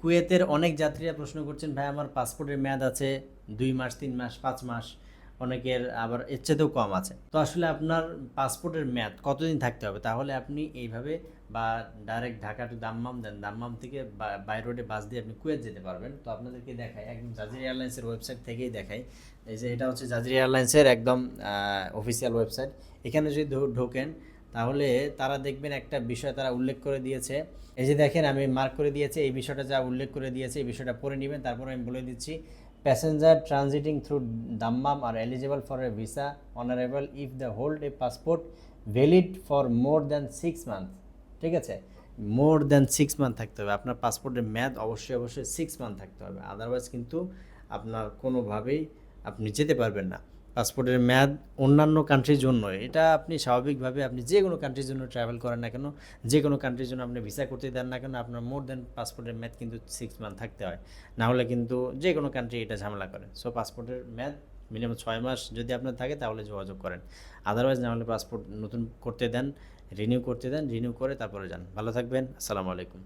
কুয়েতের অনেক যাত্রীরা প্রশ্ন করছেন, ভাই আমার পাসপোর্টের মেয়াদ আছে 2 মাস, 3 মাস, 5 মাস, অনেকের আবার এর চেয়েতেও কম আছে। তো আসলে আপনার পাসপোর্টের মেয়াদ কতদিন থাকতে হবে? তাহলে আপনি এইভাবে বা ডাইরেক্ট ঢাকা টু দাম্মাম দেন, দাম্মাম থেকে বাই রোডে বাস দিয়ে আপনি কুয়েত যেতে পারবেন। তো আপনাদেরকে দেখাই, একদম জাজির এয়ারলাইন্সের ওয়েবসাইট থেকেই দেখাই। এই যে এটা হচ্ছে জাজির এয়ারলাইন্সের একদম অফিসিয়াল ওয়েবসাইট। এখানে যদি ঢোকেন তাহলে তারা দেখবেন একটা বিষয় তারা উল্লেখ করে দিয়েছে। এই যে দেখেন আমি মার্ক করে দিয়েছি, এই বিষয়টা যা উল্লেখ করে দিয়েছে এই বিষয়টা পড়ে নেবেন। তারপর আমি বলে দিচ্ছি, passenger transiting through Dammam are eligible for a visa honourable if the hold a passport valid for more than 6 month. ঠিক আছে, মোর দ্যান 6 মান্থ থাকতে হবে আপনার পাসপোর্টের মেয়াদ, অবশ্যই অবশ্যই 6 মান্থ থাকতে হবে, আদারওয়াইজ কিন্তু আপনার কোনোভাবেই আপনি যেতে পারবেন না। পাসপোর্টের মেয়াদ অন্যান্য কান্ট্রির জন্য, এটা আপনি স্বাভাবিকভাবে আপনি যে কোনো কান্ট্রির জন্য ট্রাভেল করেন না কেন, যে কোনো কান্ট্রির জন্য আপনি ভিসা করতে দেন না কেন, আপনার মোর দেন পাসপোর্টের মেয়াদ কিন্তু 6 মান্থ থাকতে হয়। না হলে কিন্তু যে কোনো কান্ট্রি এটা ঝামেলা করে। সো পাসপোর্টের মেয়াদ মিনিমাম 6 মাস যদি আপনার থাকে তাহলে যোগাযোগ করেন, আদারওয়াইজ না হলে পাসপোর্ট নতুন করতে দেন, রিনিউ করতে দেন, রিনিউ করে তারপরে যান। ভালো থাকবেন, আসসালামু আলাইকুম।